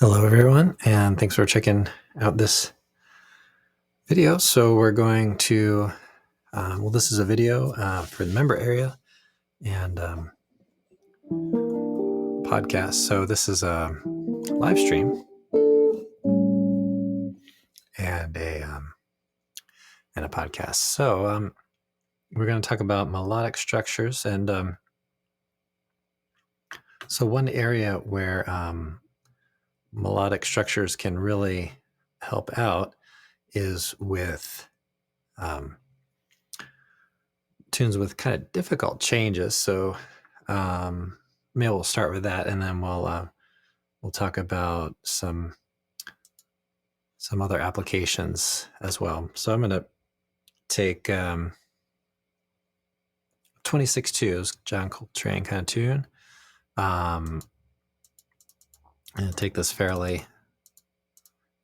Hello, everyone, and thanks for checking out this video. So we're going to, this is a video for the member area and podcast. So this is a live stream and a podcast. So we're going to talk about melodic structures, and so one area where melodic structures can really help out is with tunes with kind of difficult changes. So maybe we'll start with that, and then we'll talk about some other applications as well. So I'm going to take 26-2, John Coltrane kind of tune, and take this fairly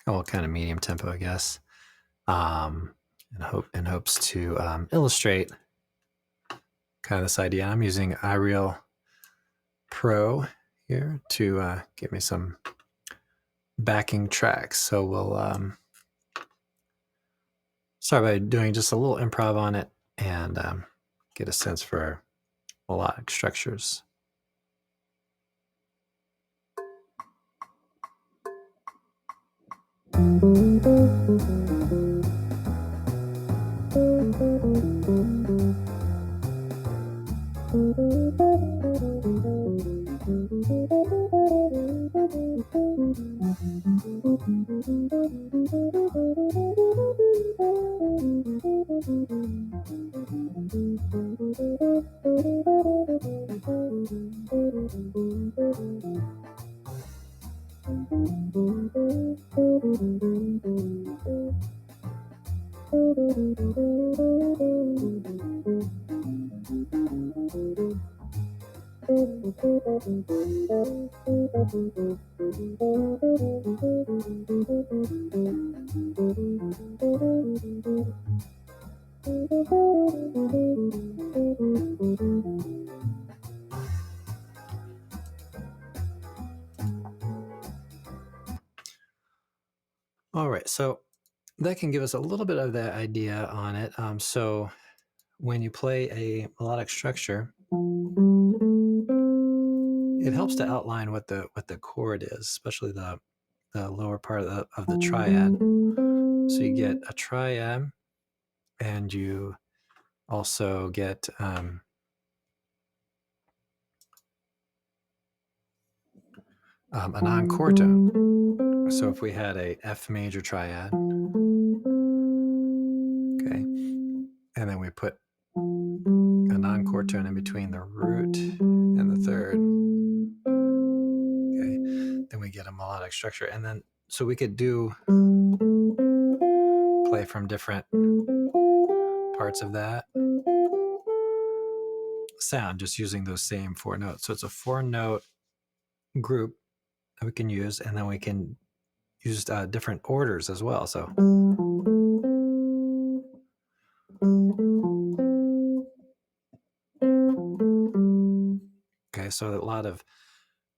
kind of medium tempo, I guess, in hopes to illustrate kind of this idea. I'm using iReal Pro here to give me some backing tracks. So we'll start by doing just a little improv on it and get a sense for melodic structures. All right, so that can give us a little bit of that idea on it. So when you play a melodic structure, it helps to outline what the chord is, especially the lower part of the triad. So you get a triad, and you also get a non-chord tone. So if we had a F major triad, okay, and then we put a non-chord tone in between the root and the third, okay, then we get a melodic structure. And then so we could play from different parts of that sound just using those same 4 notes. So it's a 4-note group that we can use, and then we can use different orders as well. So okay, so a lot of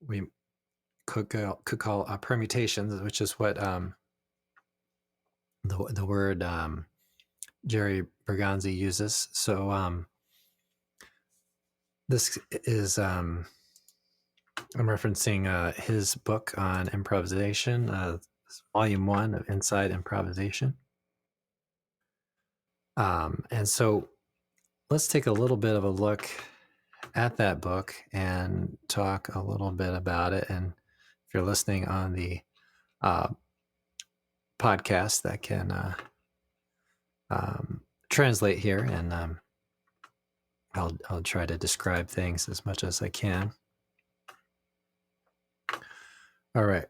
we could call permutations, which is what the word Jerry Bergonzi uses. So this is I'm referencing his book on improvisation, volume 1 of Inside Improvisation. And so let's take a little bit of a look at that book and talk a little bit about it. And if you're listening on the podcast, that can translate here, and I'll try to describe things as much as I can. All right.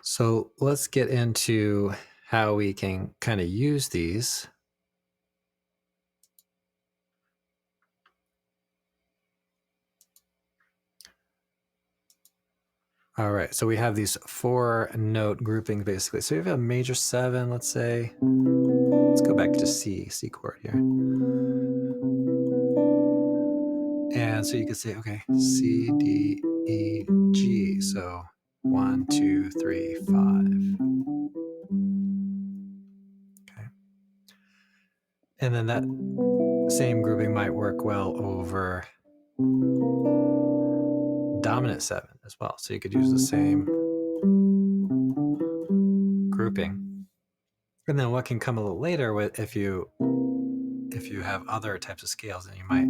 So let's get into how we can kind of use these. All right, so we have these 4-note groupings basically. So we have a major 7, let's say. Let's go back to C chord here. And so you could say, okay, C, D, E, G. So 1, 2, 3, 5. Okay. And then that same grouping might work well over dominant 7 as well. So you could use the same grouping. And then what can come a little later with if you have other types of scales, then you might,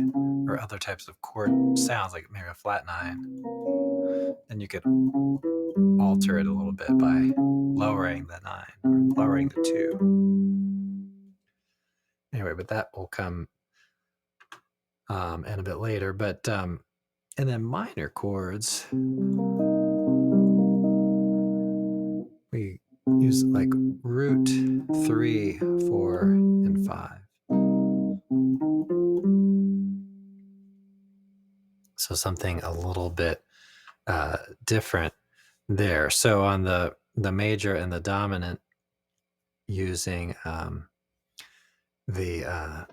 or other types of chord sounds, like maybe a flat 9, then you could alter it a little bit by lowering the 9 or lowering the 2. Anyway, but that will come in a bit later. But and then minor chords, we use like root 3, 4, and 5. So something a little bit different there. So on the major and the dominant, using the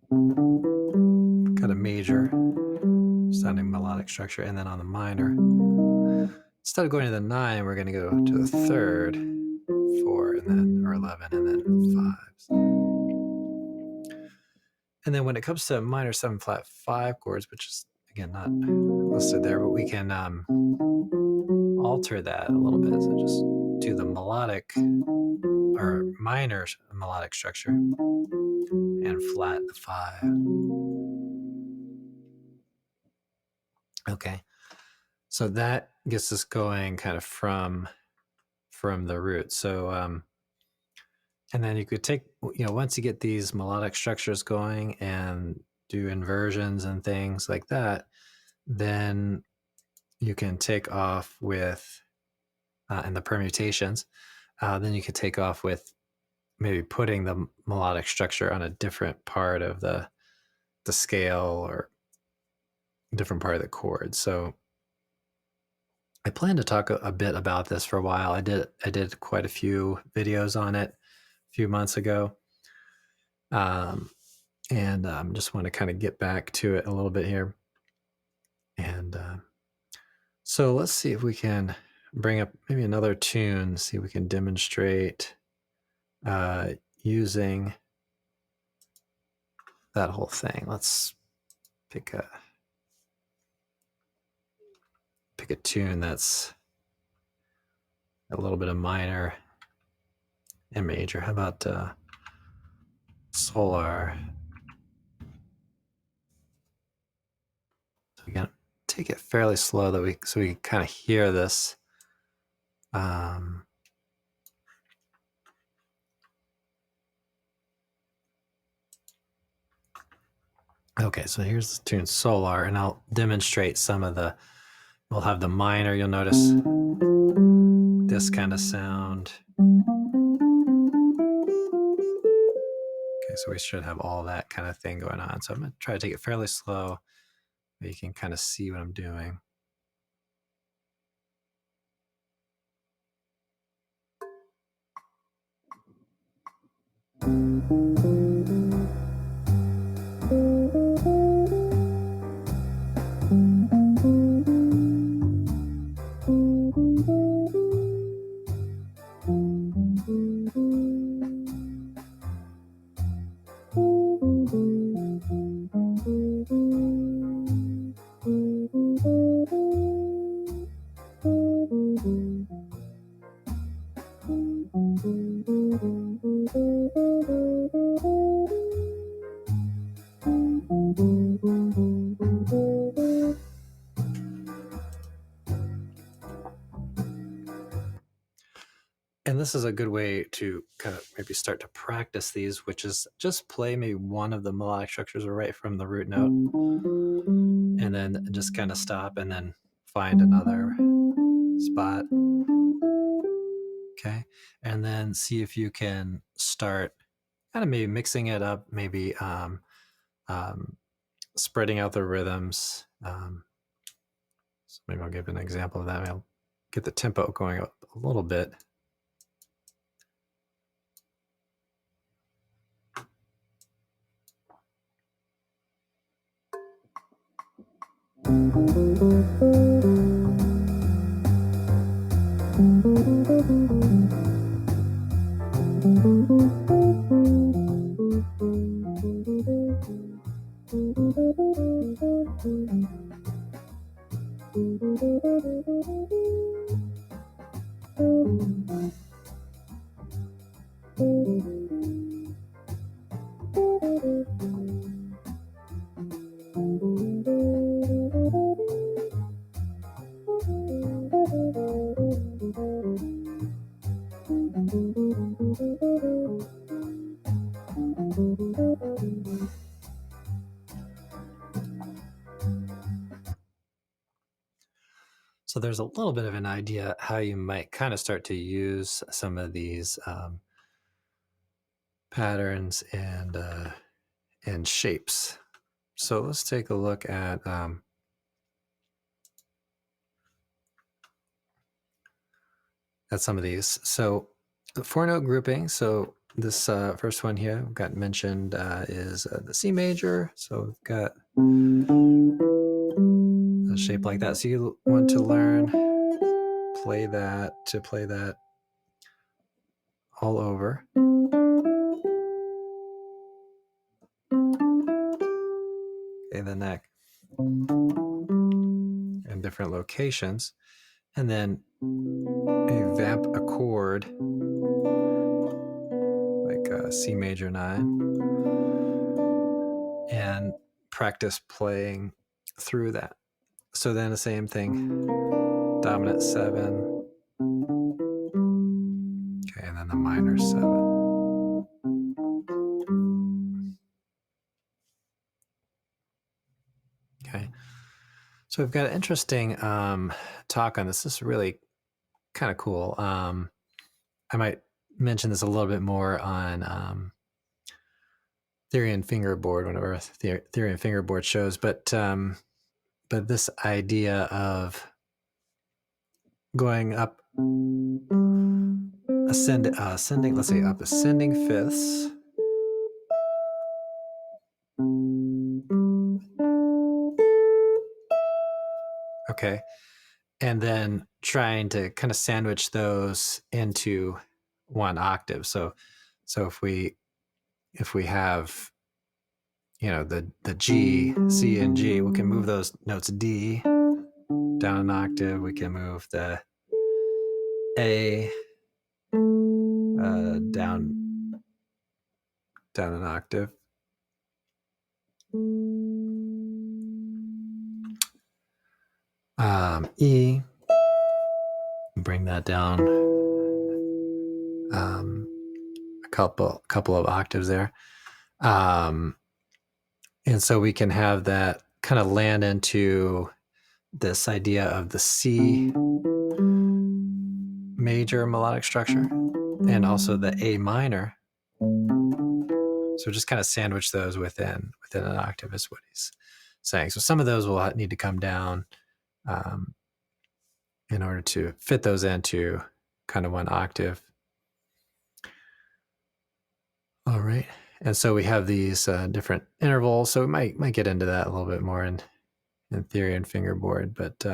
kind of major sounding melodic structure, and then on the minor, instead of going to the 9, we're going to go to the 3rd, 4, and then, or 11, and then 5s. And then when it comes to minor 7 flat 5 chords, which is again not listed there, but we can alter that a little bit. So just do the melodic or minor melodic structure and flat the 5. Okay, so that gets us going kind of from the root. So and then you could take, once you get these melodic structures going and do inversions and things like that, then you can take off with and the permutations, then you could take off with maybe putting the melodic structure on a different part of the scale or different part of the chord. So I plan to talk a bit about this for a while. I did quite a few videos on it a few months ago, and just want to kind of get back to it a little bit here. And so let's see if we can bring up maybe another tune, see if we can demonstrate using that whole thing. Let's pick a tune that's a little bit of minor and major. How about Solar? So we can take it fairly slow so we can kind of hear this. Okay, so here's the tune Solar, and I'll demonstrate some of the, we'll have the minor, you'll notice this kind of sound. Okay, so we should have all that kind of thing going on. So I'm going to try to take it fairly slow, but you can kind of see what I'm doing. And this is a good way to kind of maybe start to practice these, which is just play maybe one of the melodic structures right from the root note, and then just kind of stop and then find another spot. Okay, and then see if you can start kind of maybe mixing it up, maybe spreading out the rhythms. So maybe I'll give an example of that. Maybe I'll get the tempo going up a little bit. So there's a little bit of an idea how you might kind of start to use some of these patterns and shapes. So let's take a look at some of these. So the 4-note grouping. So this first one here got mentioned is the C major. So we've got a shape like that. So you want to learn play that all over. Okay, the neck in different locations, and then a vamp a chord like C major 9, and practice playing through that. So then the same thing, dominant 7, okay, and then the minor 7. Okay, so we've got an interesting talk on this. This is really kind of cool. I might mention this a little bit more on theory and fingerboard, one of our theory and fingerboard shows, but this idea of going up ascending, let's say up ascending fifths, okay, and then trying to kind of sandwich those into one octave. So if we have, you know, the G, C, and G, we can move those notes D down an octave. We can move the A down an octave. E, bring that down a couple of octaves there. And so we can have that kind of land into this idea of the C major melodic structure and also the A minor. So just kind of sandwich those within an octave is what he's saying. So some of those will need to come down in order to fit those into kind of one octave. All right. And so we have these different intervals. So we might get into that a little bit more in theory and fingerboard, but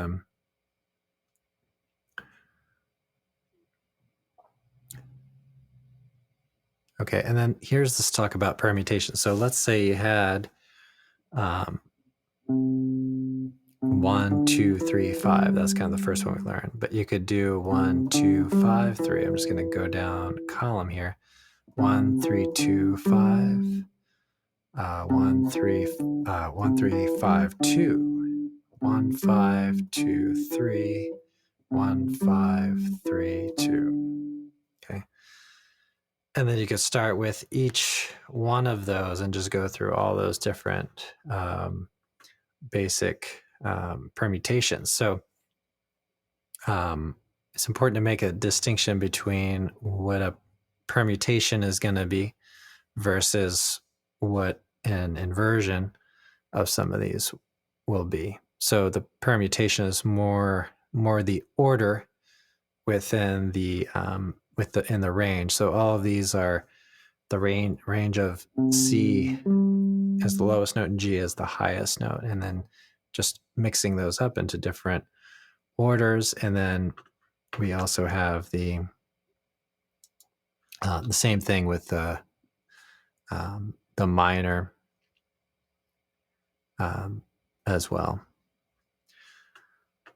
okay. And then here's this talk about permutation. So let's say you had 1, 2, 3, 5. That's kind of the first one we learned. But you could do 1, 2, 5, 3. I'm just going to go down column here. 1, 3, 2, 5. 1, 3, 1, 3, 5, 2. 1, 5, 2, 3. 1, 5, 3, 2. Okay. And then you could start with each one of those and just go through all those different basic permutations. So it's important to make a distinction between what a permutation is going to be versus what an inversion of some of these will be. So the permutation is more the order within the in the range. So all of these are the range of C as the lowest note and G as the highest note, and then just mixing those up into different orders. And then we also have the same thing with the minor as well.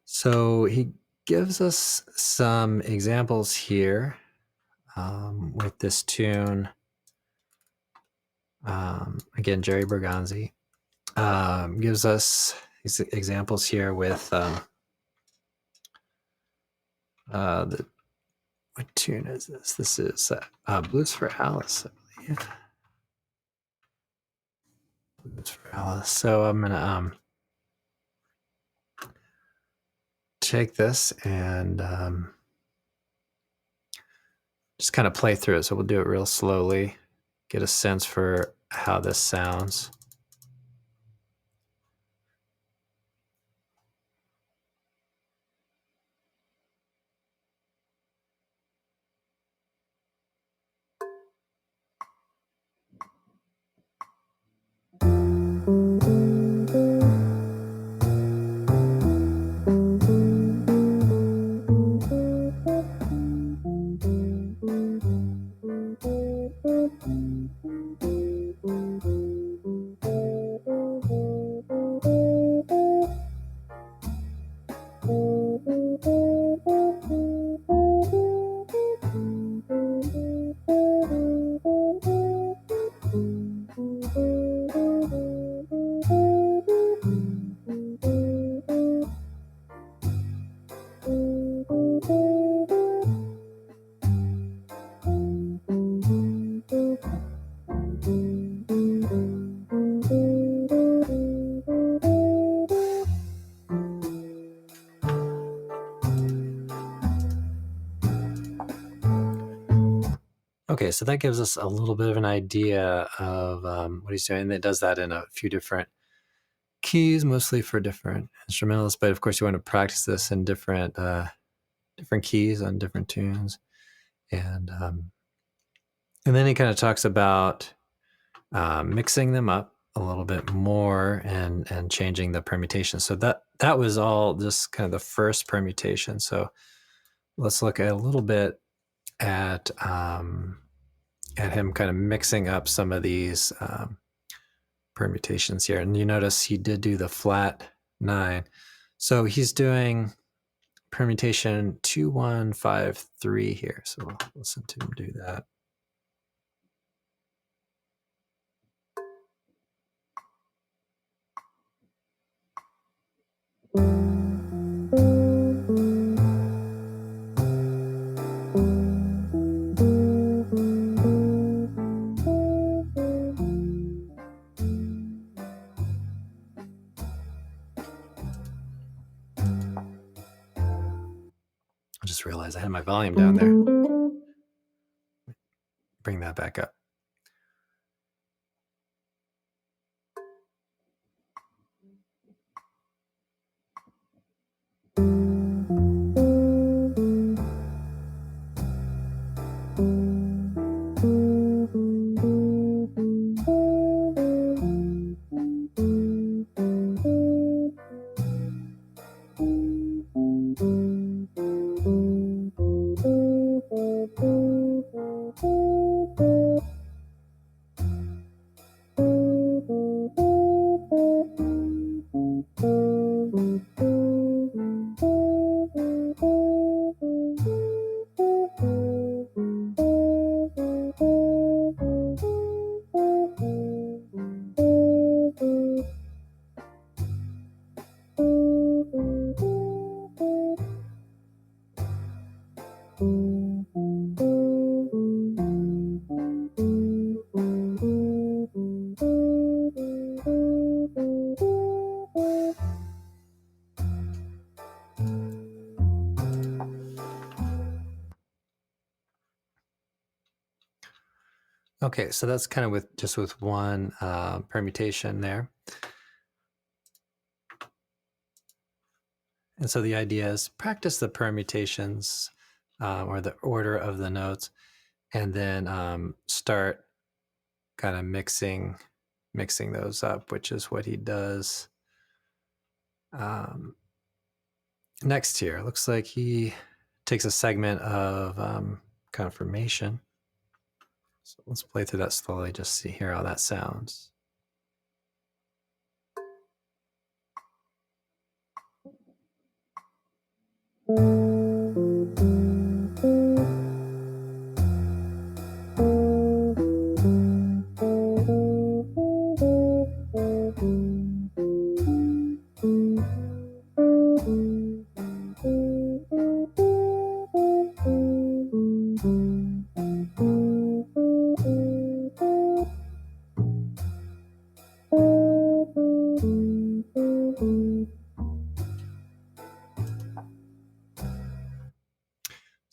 So he gives us some examples here with this tune. Again, Jerry Bergonzi gives us these examples here with what tune is this? This is Blues for Alice, I believe. Blues for Alice. So I'm gonna take this and just kind of play through it. So we'll do it real slowly, get a sense for how this sounds. Okay, so that gives us a little bit of an idea of what he's doing. It does that in a few different keys, mostly for different instrumentalists. But of course, you want to practice this in different keys on different tunes, and then he kind of talks about mixing them up a little bit more and changing the permutation. So that was all just kind of the first permutation. So let's look at a little bit at him kind of mixing up some of these permutations here. And you notice he did do the flat 9. So he's doing permutation 2, 1, 5, 3 here. So we'll listen to him do that. I just realized I had my volume down there. Bring that back up. Okay, so that's kind of with one permutation there. And so the idea is practice the permutations or the order of the notes, and then start kind of mixing those up, which is what he does next here. Looks like he takes a segment of confirmation. So let's play through that slowly, just to hear how that sounds.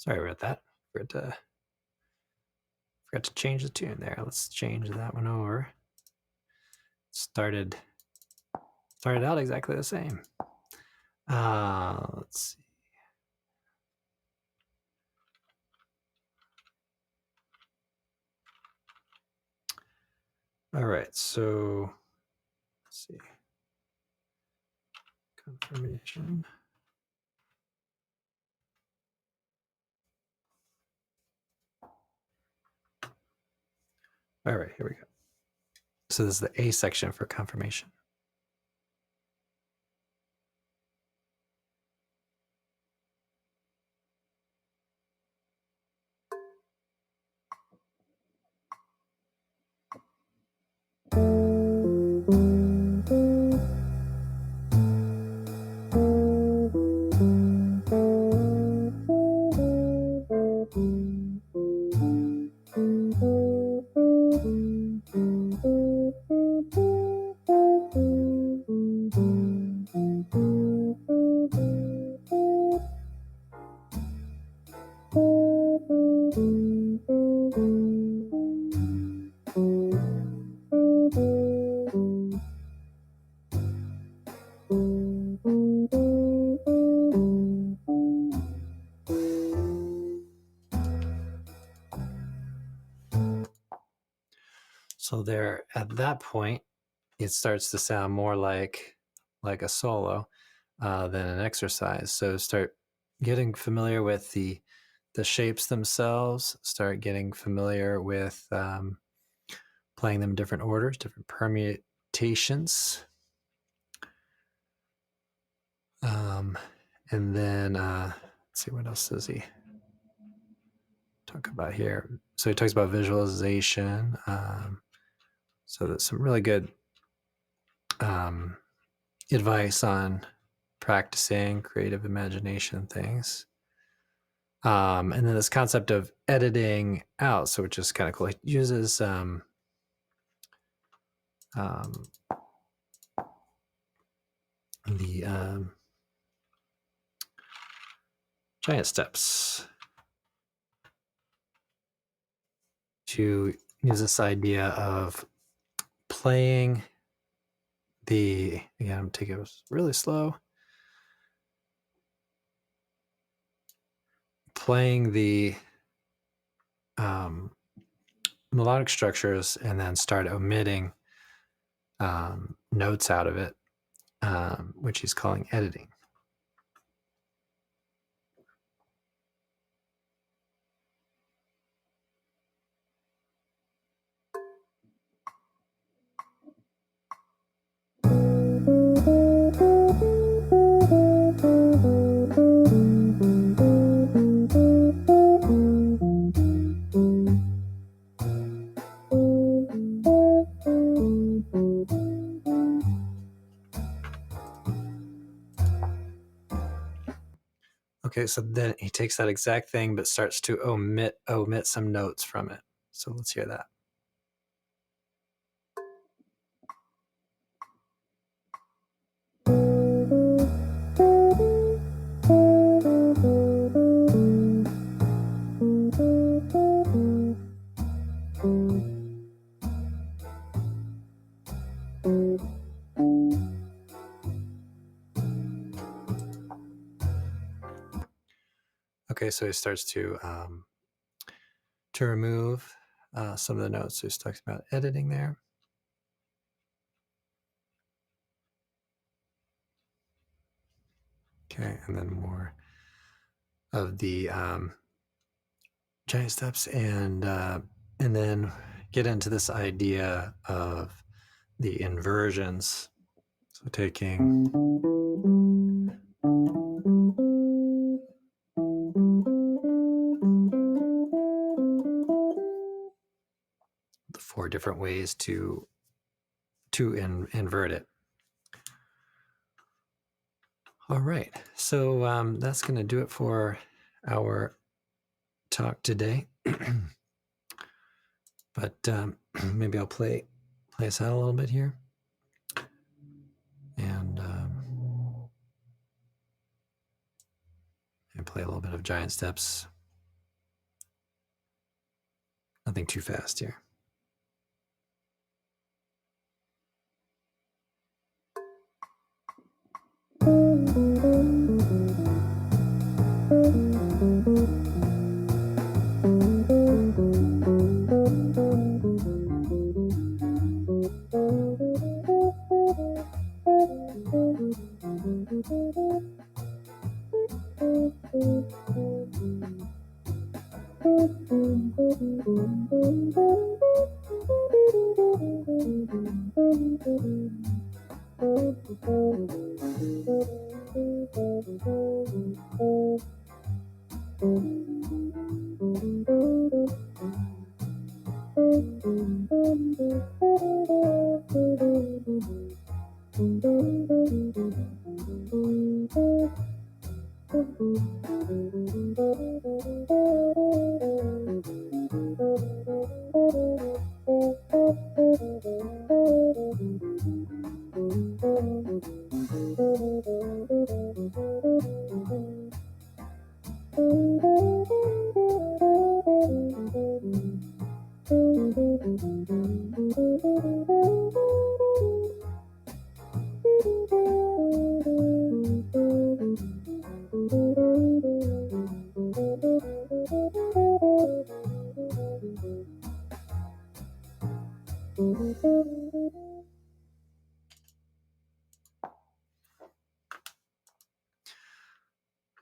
Sorry about that. Forgot to change the tune there. Let's change that one over. Started out exactly the same. Let's see. All right, so let's see. Confirmation. All right, here we go. So this is the A section for confirmation. So there, at that point, it starts to sound more like a solo than an exercise. So start getting familiar with the shapes themselves. Start getting familiar with playing them in different orders, different permutations. And then let's see, what else does he talk about here? So he talks about visualization. So that's some really good advice on practicing creative imagination things. And then this concept of editing out, so which is kind of cool. It uses the giant steps to use this idea of playing the, again, I'm taking it really slow, playing the melodic structures and then start omitting notes out of it, which he's calling editing. Okay, so then he takes that exact thing but starts to omit some notes from it. So let's hear that. Okay, so he starts to remove some of the notes. So he's talking about editing there. Okay, and then more of the giant steps, and then get into this idea of the inversions. So taking the 4 different ways to invert it. All right, so that's going to do it for our talk today. But maybe I'll play us out a little bit here, and play a little bit of giant steps. Nothing too fast here.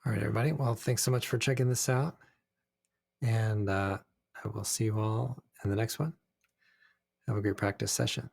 All right, everybody. Well, thanks so much for checking this out. And I will see you all in the next one. Have a great practice session.